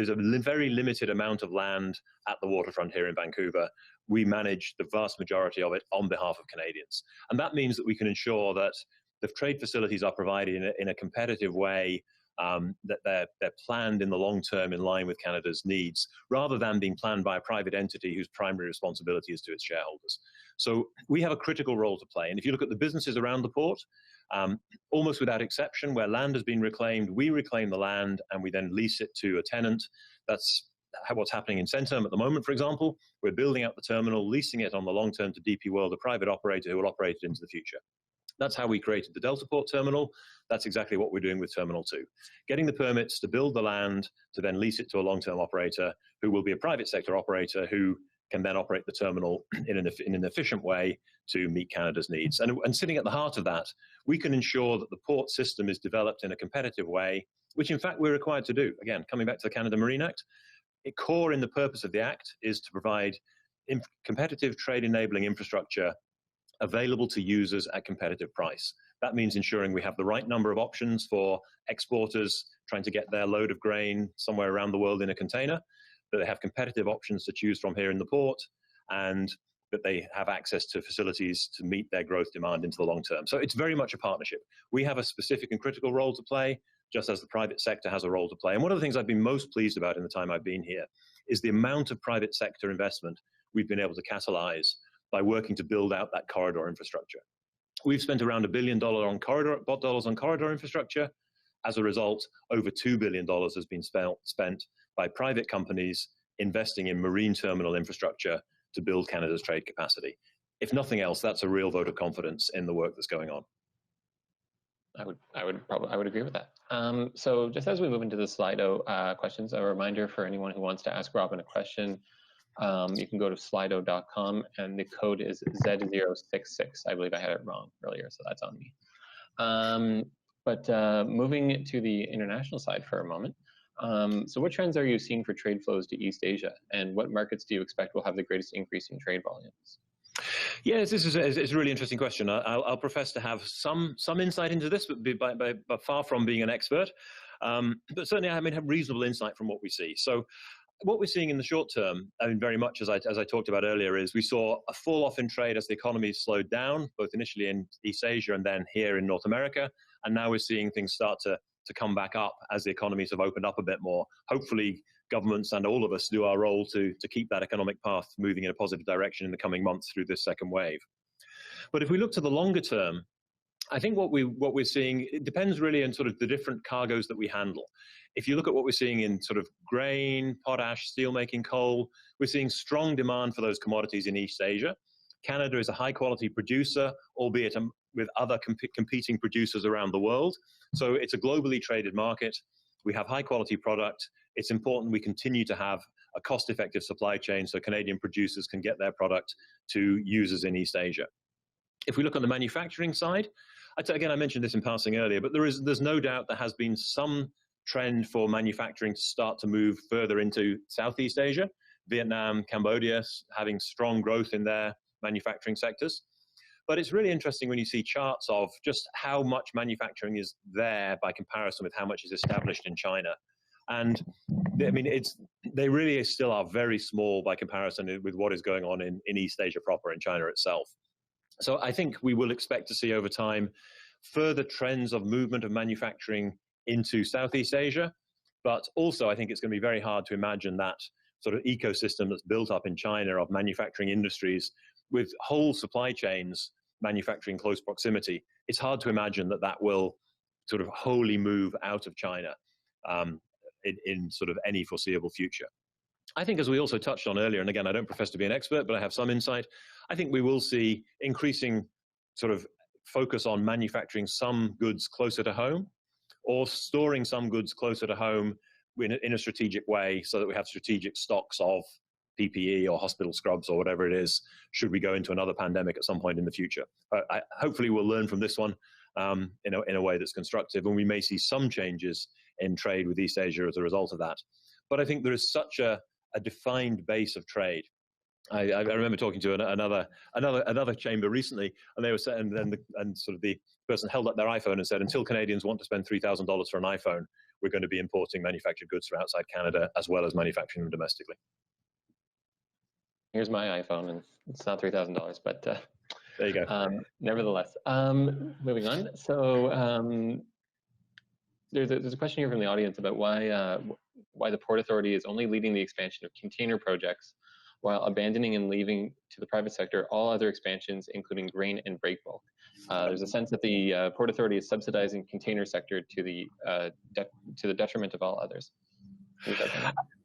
a very limited amount of land at the waterfront here in Vancouver. We manage the vast majority of it on behalf of Canadians, and that means that we can ensure that the trade facilities are provided in a competitive way. That they're planned in the long term in line with Canada's needs, rather than being planned by a private entity whose primary responsibility is to its shareholders. So we have a critical role to play. And if you look at the businesses around the port, almost without exception, where land has been reclaimed, we reclaim the land and we then lease it to a tenant. That's what's happening in Centerm at the moment, for example. We're building out the terminal, leasing it on the long term to DP World, a private operator who will operate it into the future. That's how we created the Delta Port Terminal. That's exactly what we're doing with Terminal 2. Getting the permits to build the land, to then lease it to a long-term operator, who will be a private sector operator, who can then operate the terminal in an efficient way to meet Canada's needs. And sitting at the heart of that, we can ensure that the port system is developed in a competitive way, which in fact we're required to do. Again, coming back to the Canada Marine Act, a core in the purpose of the Act is to provide competitive trade-enabling infrastructure available to users at competitive price. That means ensuring we have the right number of options for exporters trying to get their load of grain somewhere around the world in a container, that they have competitive options to choose from here in the port, and that they have access to facilities to meet their growth demand into the long term. So it's very much a partnership. We have a specific and critical role to play, just as the private sector has a role to play. And one of the things I've been most pleased about in the time I've been here is the amount of private sector investment we've been able to catalyze by working to build out that corridor infrastructure. We've spent around $1 billion on corridor infrastructure. As a result, over $2 billion has been spent by private companies investing in marine terminal infrastructure to build Canada's trade capacity. If nothing else, that's a real vote of confidence in the work that's going on. I would agree with that. So just as we move into the Slido questions, a reminder for anyone who wants to ask Robin a question, you can go to slido.com and the code is Z066. I believe I had it wrong earlier, so that's on me. But moving to the international side for a moment. So what trends are you seeing for trade flows to East Asia, and what markets do you expect will have the greatest increase in trade volumes? Yes, it's a really interesting question. I'll profess to have some insight into this, but far from being an expert. But certainly I have reasonable insight from what we see. So what we're seeing in the short term, I mean, very much as I talked about earlier, is we saw a fall off in trade as the economy slowed down, both initially in East Asia and then here in North America. And now we're seeing things start to come back up as the economies have opened up a bit more. Hopefully, governments and all of us do our role to keep that economic path moving in a positive direction in the coming months through this second wave. But if we look to the longer term, I think what we're seeing, it depends really on sort of the different cargoes that we handle. If you look at what we're seeing in sort of grain, potash, steelmaking, coal, we're seeing strong demand for those commodities in East Asia. Canada is a high quality producer, albeit with other competing producers around the world. So it's a globally traded market. We have high quality product. It's important we continue to have a cost effective supply chain so Canadian producers can get their product to users in East Asia. If we look on the manufacturing side, again, I mentioned this in passing earlier, but there's no doubt there has been some trend for manufacturing to start to move further into Southeast Asia, Vietnam, Cambodia, having strong growth in their manufacturing sectors. But it's really interesting when you see charts of just how much manufacturing is there by comparison with how much is established in China. And I mean, they really still are very small by comparison with what is going on in East Asia proper, in China itself. So I think we will expect to see over time further trends of movement of manufacturing into Southeast Asia. But also, I think it's going to be very hard to imagine that sort of ecosystem that's built up in China of manufacturing industries with whole supply chains manufacturing close proximity. It's hard to imagine that that will sort of wholly move out of China in sort of any foreseeable future. I think, as we also touched on earlier, and again, I don't profess to be an expert, but I have some insight, I think we will see increasing sort of focus on manufacturing some goods closer to home, or storing some goods closer to home in a strategic way, so that we have strategic stocks of PPE or hospital scrubs or whatever it is, should we go into another pandemic at some point in the future. Hopefully we'll learn from this one in a way that's constructive, and we may see some changes in trade with East Asia as a result of that. But I think there is such a defined base of trade. I remember talking to another chamber recently, and they were saying, and sort of the person held up their iPhone and said, until Canadians want to spend $3,000 for an iPhone, we're going to be importing manufactured goods from outside Canada as well as manufacturing them domestically. Here's my iPhone, and it's not $3,000, but there you go. Nevertheless, moving on. So there's a question here from the audience about why the Port Authority is only leading the expansion of container projects, while abandoning and leaving to the private sector all other expansions, including grain and break bulk. There's a sense that the Port Authority is subsidizing container sector to the detriment of all others.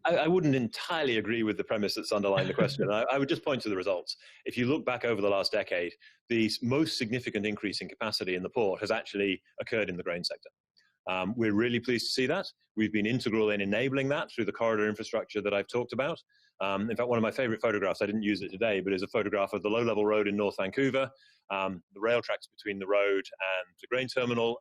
I wouldn't entirely agree with the premise that's underlying the question. I would just point to the results. If you look back over the last decade, the most significant increase in capacity in the port has actually occurred in the grain sector. We're really pleased to see that. We've been integral in enabling that through the corridor infrastructure that I've talked about. In fact, one of my favorite photographs, I didn't use it today, but is a photograph of the low-level road in North Vancouver, the rail tracks between the road and the grain terminal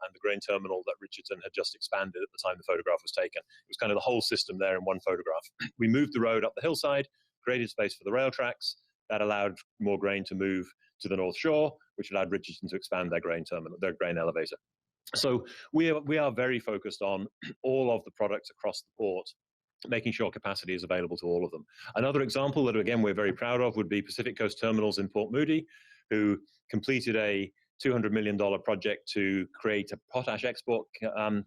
that Richardson had just expanded at the time the photograph was taken. It was kind of the whole system there in one photograph. We moved the road up the hillside, created space for the rail tracks. That allowed more grain to move to the North Shore, which allowed Richardson to expand their grain terminal, their grain elevator. So we are very focused on all of the products across the port, making sure capacity is available to all of them. Another example that, again, we're very proud of would be Pacific Coast Terminals in Port Moody, who completed a $200 million project to create a potash export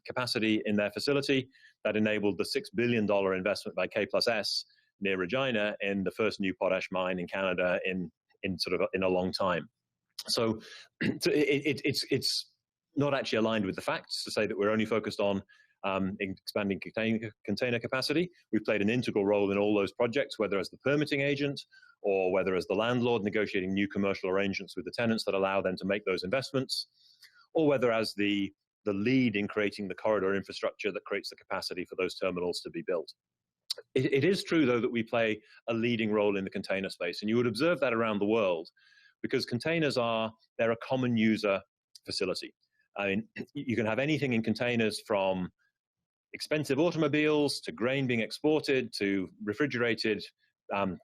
capacity in their facility that enabled the $6 billion investment by K+S near Regina in the first new potash mine in Canada in a long time. So it's not actually aligned with the facts to say that we're only focused on expanding container capacity. We've played an integral role in all those projects, whether as the permitting agent or whether as the landlord negotiating new commercial arrangements with the tenants that allow them to make those investments, or whether as the lead in creating the corridor infrastructure that creates the capacity for those terminals to be built. It is true, though, that we play a leading role in the container space, and you would observe that around the world, because containers they're a common user facility. I mean, you can have anything in containers from expensive automobiles to grain being exported to refrigerated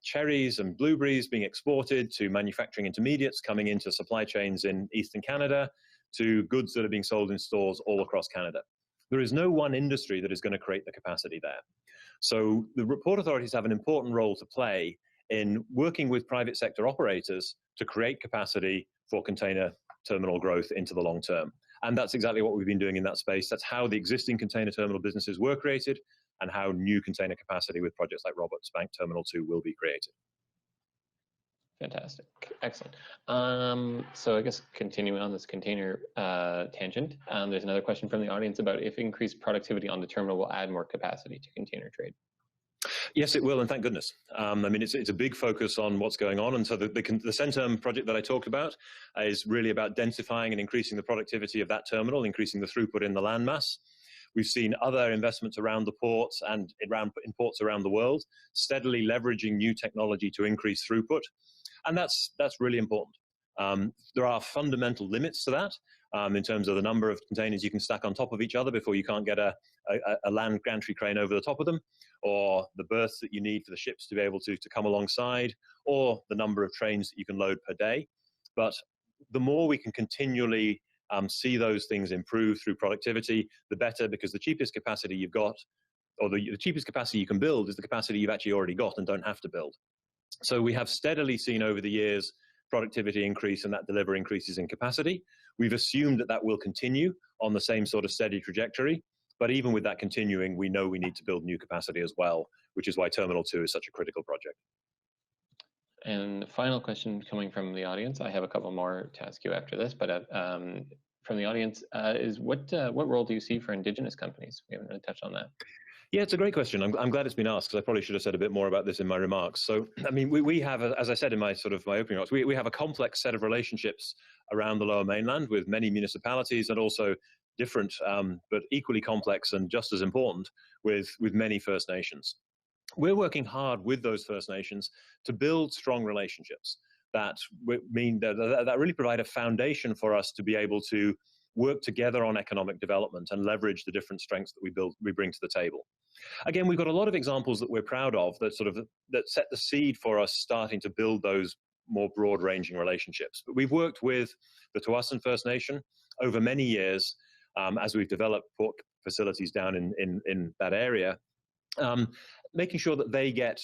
cherries and blueberries being exported to manufacturing intermediates coming into supply chains in Eastern Canada to goods that are being sold in stores all across Canada. There is no one industry that is going to create the capacity there. So the port authorities have an important role to play in working with private sector operators to create capacity for container terminal growth into the long term. And that's exactly what we've been doing in that space. That's how the existing container terminal businesses were created and how new container capacity with projects like Roberts Bank Terminal 2 will be created. Fantastic. Excellent. So I guess continuing on this container tangent, there's another question from the audience about if increased productivity on the terminal will add more capacity to container trade. Yes, it will, and thank goodness. I mean, it's a big focus on what's going on, and so the Centerm project that I talked about is really about densifying and increasing the productivity of that terminal, increasing the throughput in the landmass. We've seen other investments around the ports and in ports around the world, steadily leveraging new technology to increase throughput, and that's really important. There are fundamental limits to that in terms of the number of containers you can stack on top of each other before you can't get a land gantry crane over the top of them, or the berths that you need for the ships to be able to come alongside, or the number of trains that you can load per day. But the more we can continually see those things improve through productivity, the better, because the cheapest capacity you've got, or the cheapest capacity you can build, is the capacity you've actually already got and don't have to build. So we have steadily seen over the years productivity increase and that deliver increases in capacity. We've assumed that that will continue on the same sort of steady trajectory. But even with that continuing, we know we need to build new capacity as well, which is why Terminal 2 is such a critical project. And the final question coming from the audience, I have a couple more to ask you after this, but from the audience is what role do you see for Indigenous companies? We haven't really touched on that. Yeah, it's a great question. I'm glad it's been asked, because I probably should have said a bit more about this in my remarks. So, I mean, we have, as I said in my opening remarks, we have a complex set of relationships around the Lower Mainland with many municipalities, and also different, but equally complex and just as important with many First Nations. We're working hard with those First Nations to build strong relationships that mean that really provide a foundation for us to be able to work together on economic development and leverage the different strengths that we bring to the table. Again, we've got a lot of examples that we're proud of that set the seed for us starting to build those more broad-ranging relationships. But we've worked with the Tsawwassen First Nation over many years as we've developed port facilities down in that area, making sure that they get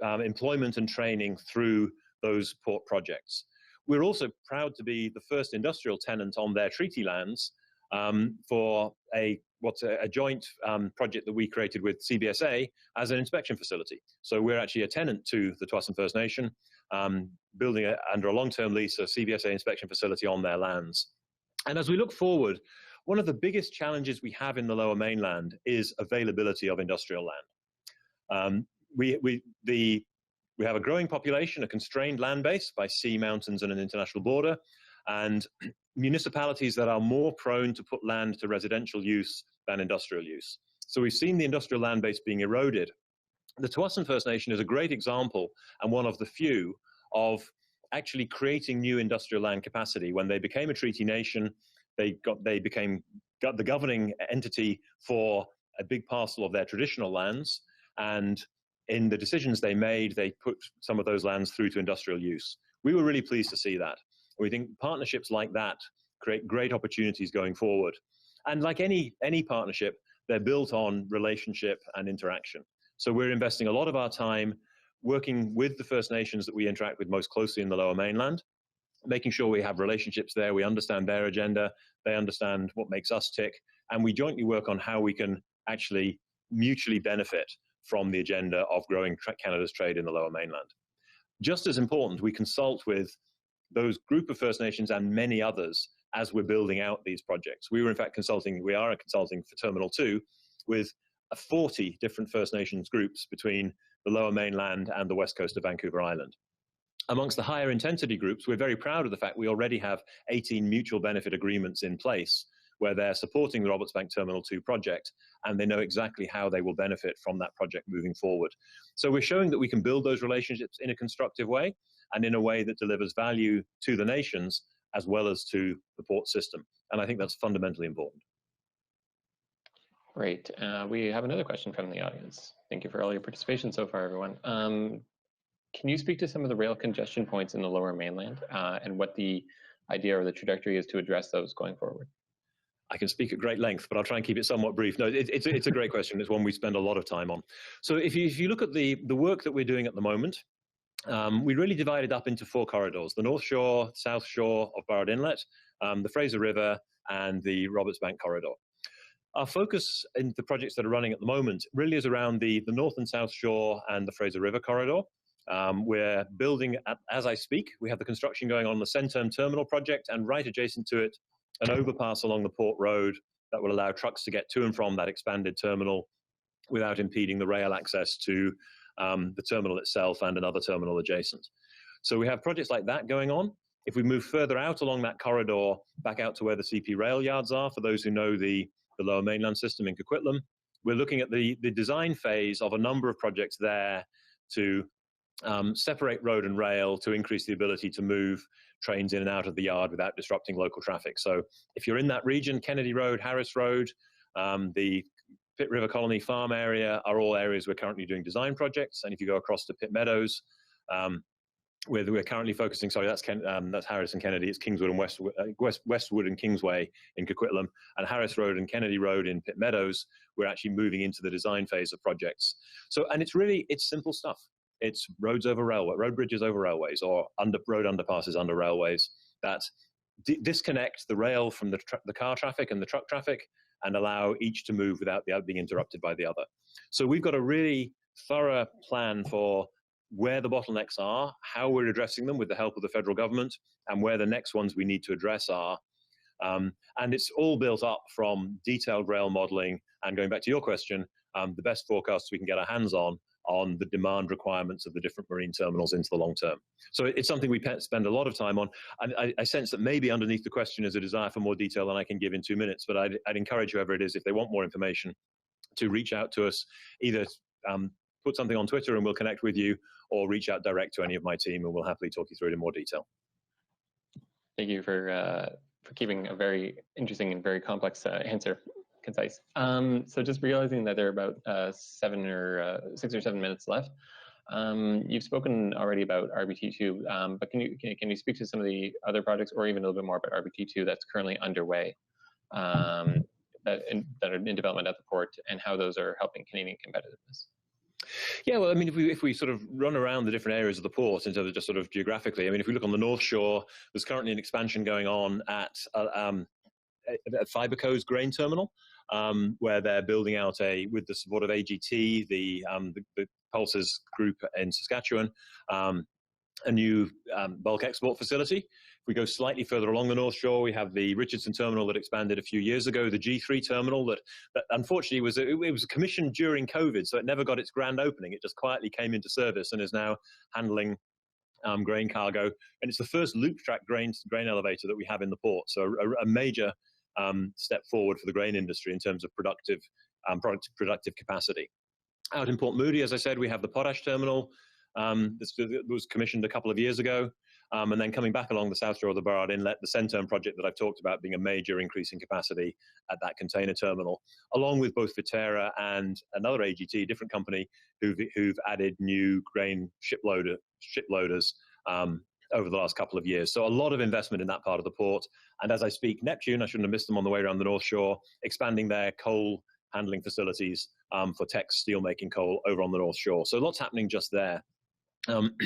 employment and training through those port projects. We're also proud to be the first industrial tenant on their treaty lands for a joint project that we created with CBSA as an inspection facility. So we're actually a tenant to the Tsawwassen First Nation, building under a long-term lease a CBSA inspection facility on their lands. And as we look forward, one of the biggest challenges we have in the Lower Mainland is availability of industrial land. We have a growing population, a constrained land base by sea, mountains, and an international border, and municipalities that are more prone to put land to residential use than industrial use. So we've seen the industrial land base being eroded. The Tsawwassen First Nation is a great example, and one of the few, of actually creating new industrial land capacity. When they became a treaty nation, they became the governing entity for a big parcel of their traditional lands, and in the decisions they made, they put some of those lands through to industrial use. We were really pleased to see that. We think partnerships like that create great opportunities going forward. And like any partnership, they're built on relationship and interaction. So we're investing a lot of our time working with the First Nations that we interact with most closely in the Lower Mainland, making sure we have relationships there, we understand their agenda, they understand what makes us tick, and we jointly work on how we can actually mutually benefit from the agenda of growing Canada's trade in the Lower Mainland. Just as important, we consult with those group of First Nations and many others as we're building out these projects. We are consulting for Terminal 2 with 40 different First Nations groups between the Lower Mainland and the west coast of Vancouver Island. Amongst the higher intensity groups, we're very proud of the fact we already have 18 mutual benefit agreements in place where they're supporting the Roberts Bank Terminal 2 project, and they know exactly how they will benefit from that project moving forward. So we're showing that we can build those relationships in a constructive way and in a way that delivers value to the nations as well as to the port system. And I think that's fundamentally important. Great. We have another question from the audience. Thank you for all your participation so far, everyone. Can you speak to some of the rail congestion points in the Lower Mainland and what the idea or the trajectory is to address those going forward? I can speak at great length, but I'll try and keep it somewhat brief. No, it's a great question. It's one we spend a lot of time on. So if you look at the work that we're doing at the moment, we really divided up into 4 corridors: the North Shore, South Shore of Burrard Inlet, the Fraser River, and the Roberts Bank Corridor. Our focus in the projects that are running at the moment really is around the North and South Shore and the Fraser River Corridor. We're building, as I speak, we have the construction going on the Centerm Terminal project, and right adjacent to it, an overpass along the Port Road that will allow trucks to get to and from that expanded terminal without impeding the rail access to the terminal itself and another terminal adjacent. So we have projects like that going on. If we move further out along that corridor, back out to where the CP rail yards are, for those who know the Lower Mainland system in Coquitlam, we're looking at the design phase of a number of projects there to separate road and rail to increase the ability to move trains in and out of the yard without disrupting local traffic. So if you're in that region, Kennedy Road, Harris Road, the Pitt River Colony Farm area are all areas we're currently doing design projects. And if you go across to Pitt Meadows, we're currently focusing, sorry, that's Harris and Kennedy, it's Kingswood and Westwood and Kingsway in Coquitlam, and Harris Road and Kennedy Road in Pitt Meadows, we're actually moving into the design phase of projects. So, and it's simple stuff. it's road bridges over railways, or road underpasses under railways that disconnect the rail from the car traffic and the truck traffic and allow each to move without the other being interrupted by the other. So we've got a really thorough plan for where the bottlenecks are, how we're addressing them with the help of the federal government, and where the next ones we need to address are. And it's all built up from detailed rail modeling and, going back to your question, the best forecasts we can get our hands on the demand requirements of the different marine terminals into the long term. So it's something we spend a lot of time on. And I sense that maybe underneath the question is a desire for more detail than I can give in 2 minutes, but I'd encourage whoever it is, if they want more information, to reach out to us, either put something on Twitter and we'll connect with you, or reach out direct to any of my team and we'll happily talk you through it in more detail. Thank you for keeping a very interesting and very complex answer concise. So just realizing that there are about 6 or 7 minutes left. You've spoken already about RBT2, but can you speak to some of the other projects, or even a little bit more about RBT2 that's currently underway, that are in development at the port, and how those are helping Canadian competitiveness? Yeah, well, I mean, if we sort of run around the different areas of the port in terms of just sort of geographically, I mean, if we look on the North Shore, there's currently an expansion going on at Fiberco's grain terminal, where they're building out with the support of AGT, the Pulses group in Saskatchewan, a new bulk export facility. If we go slightly further along the North Shore, we have the Richardson terminal that expanded a few years ago, the G3 terminal that unfortunately was commissioned during COVID, so it never got its grand opening. It just quietly came into service and is now handling grain cargo. And it's the first loop track grain elevator that we have in the port. So a major step forward for the grain industry in terms of productive capacity. Out in Port Moody, as I said, we have the potash terminal. This was commissioned a couple of years ago. And then coming back along the south shore of the Burrard Inlet, the Centerm project that I've talked about being a major increase in capacity at that container terminal, along with both Viterra and another AGT, different company, who've added new grain shiploaders over the last couple of years. So a lot of investment in that part of the port. And as I speak, Neptune, I shouldn't have missed them on the way around the North Shore, expanding their coal handling facilities for Teck's steelmaking coal over on the North Shore. So lots happening just there.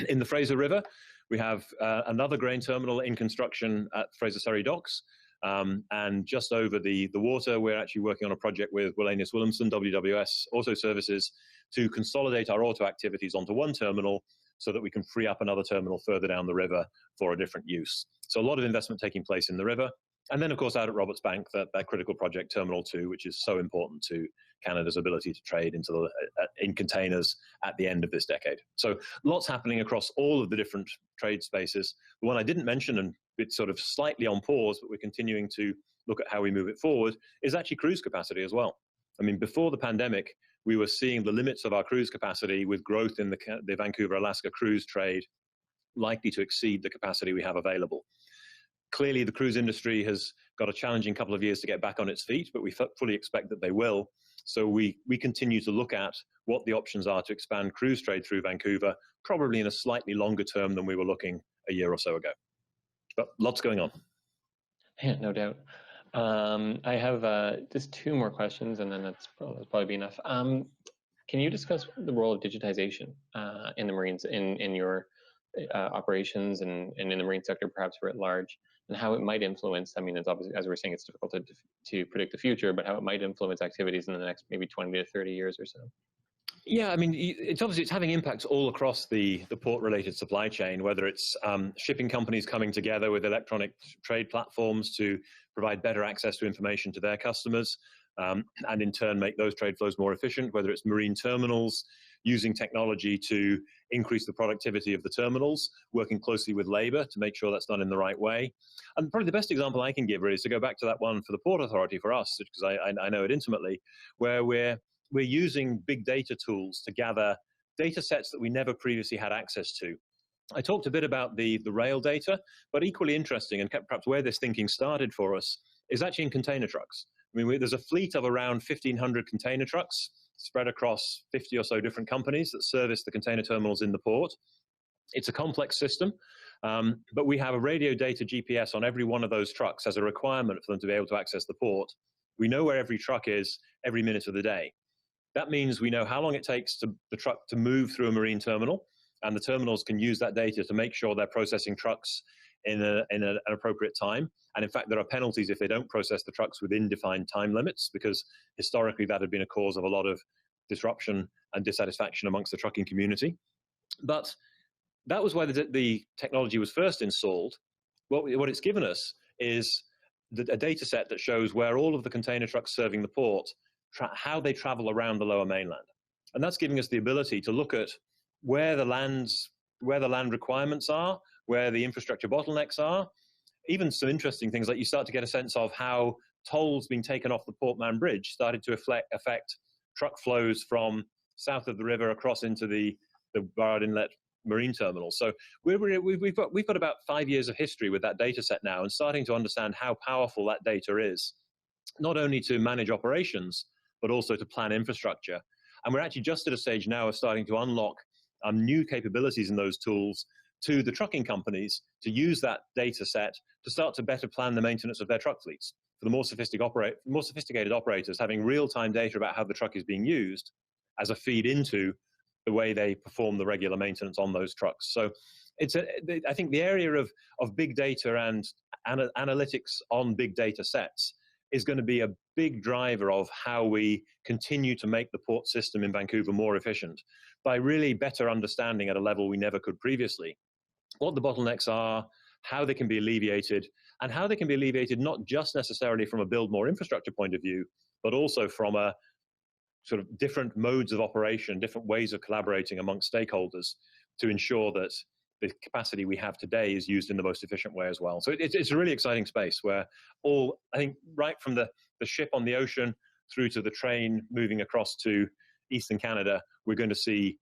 In the Fraser River, we have another grain terminal in construction at Fraser Surrey Docks. And just over the water, we're actually working on a project with Wallenius Wilhelmsen, WWS Auto Services, to consolidate our auto activities onto one terminal so that we can free up another terminal further down the river for a different use. So a lot of investment taking place in the river. And then, of course, out at Roberts Bank, that critical project, Terminal 2, which is so important to Canada's ability to trade in containers at the end of this decade. So lots happening across all of the different trade spaces. The one I didn't mention, and it's sort of slightly on pause, but we're continuing to look at how we move it forward, is actually cruise capacity as well. I mean, before the pandemic, we were seeing the limits of our cruise capacity with growth in the Vancouver-Alaska cruise trade likely to exceed the capacity we have available. Clearly, the cruise industry has got a challenging couple of years to get back on its feet, but we fully expect that they will. So we continue to look at what the options are to expand cruise trade through Vancouver, probably in a slightly longer term than we were looking a year or so ago. But lots going on. Yeah, no doubt. I have just 2 more questions, and then that's probably be enough. Can you discuss the role of digitization in the Marines, in your operations and in the marine sector, perhaps writ large, and how it might influence? I mean, it's obviously, as we're saying, it's difficult to predict the future, but how it might influence activities in the next maybe 20 to 30 years or so. Yeah, I mean, it's having impacts all across the port-related supply chain, whether it's shipping companies coming together with electronic trade platforms to provide better access to information to their customers, and in turn make those trade flows more efficient, whether it's marine terminals using technology to increase the productivity of the terminals, working closely with labor to make sure that's done in the right way. And probably the best example I can give really is to go back to that one for the Port Authority for us, because I know it intimately, where we're using big data tools to gather data sets that we never previously had access to. I talked a bit about the rail data, but equally interesting, and perhaps where this thinking started for us, is actually in container trucks. I mean, there's a fleet of around 1,500 container trucks spread across 50 or so different companies that service the container terminals in the port. It's a complex system, but we have a radio data GPS on every one of those trucks as a requirement for them to be able to access the port. We know where every truck is every minute of the day. That means we know how long it takes the truck to move through a marine terminal. and the terminals can use that data to make sure they're processing trucks in an appropriate time. And in fact, there are penalties if they don't process the trucks within defined time limits, because historically that had been a cause of a lot of disruption and dissatisfaction amongst the trucking community. But that was where the technology was first installed. What it's given us is a data set that shows where all of the container trucks serving the port, how they travel around the lower mainland. And that's giving us the ability to look at where the land requirements are, where the infrastructure bottlenecks are, even some interesting things like you start to get a sense of how tolls being taken off the Port Mann Bridge started to affect truck flows from south of the river across into the Burrard Inlet marine terminal. So we've got about 5 years of history with that data set now, and starting to understand how powerful that data is, not only to manage operations, but also to plan infrastructure. And we're actually just at a stage now of starting to unlock new capabilities in those tools to the trucking companies to use that data set to start to better plan the maintenance of their truck fleets. For the more sophisticated operators, having real-time data about how the truck is being used as a feed into the way they perform the regular maintenance on those trucks. So I think the area of big data and analytics on big data sets is going to be a big driver of how we continue to make the port system in Vancouver more efficient by really better understanding at a level we never could previously what the bottlenecks are, how they can be alleviated, and how they can be alleviated not just necessarily from a build more infrastructure point of view, but also from a sort of different modes of operation, different ways of collaborating amongst stakeholders to ensure that the capacity we have today is used in the most efficient way as well. So it's a really exciting space where I think right from the ship on the ocean through to the train moving across to Eastern Canada, we're going to see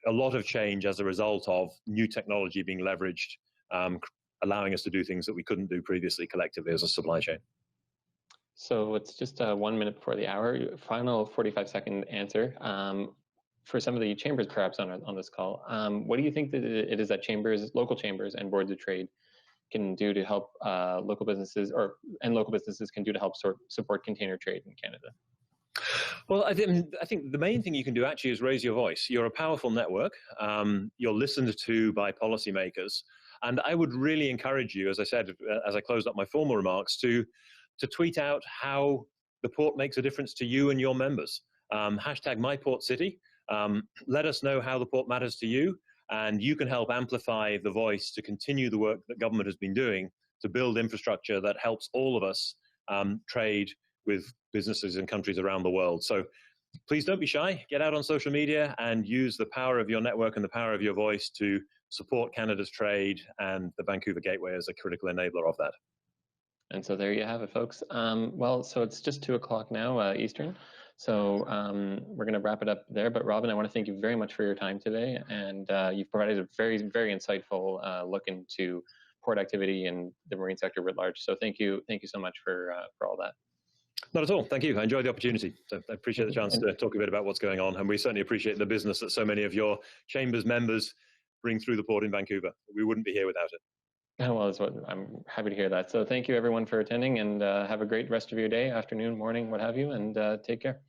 a lot of change as a result of new technology being leveraged, allowing us to do things that we couldn't do previously collectively as a supply chain. So it's just 1 minute before the hour. Final 45-second answer. For some of the chambers perhaps on this call, what do you think that it is that local chambers and boards of trade can do to help local businesses can do to help support container trade in Canada? Well, I think the main thing you can do actually is raise your voice. You're a powerful network. You're listened to by policymakers. And I would really encourage you, as I said, as I closed up my formal remarks, to tweet out how the port makes a difference to you and your members. Hashtag MyPortCity. Let us know how the port matters to you, and you can help amplify the voice to continue the work that government has been doing to build infrastructure that helps all of us trade with businesses and countries around the world. So please don't be shy. Get out on social media and use the power of your network and the power of your voice to support Canada's trade and the Vancouver Gateway as a critical enabler of that. And so there you have it, folks. Well, so it's just 2 o'clock now, Eastern. So we're going to wrap it up there. But Robin, I want to thank you very much for your time today. And you've provided a very, very insightful look into port activity and the marine sector writ large. So thank you so much for all that. Not at all. Thank you. I enjoyed the opportunity. So I appreciate the chance to talk a bit about what's going on. And we certainly appreciate the business that so many of your Chambers members bring through the port in Vancouver. We wouldn't be here without it. Well, I'm happy to hear that. So thank you everyone for attending, and have a great rest of your day, afternoon, morning, what have you, and take care.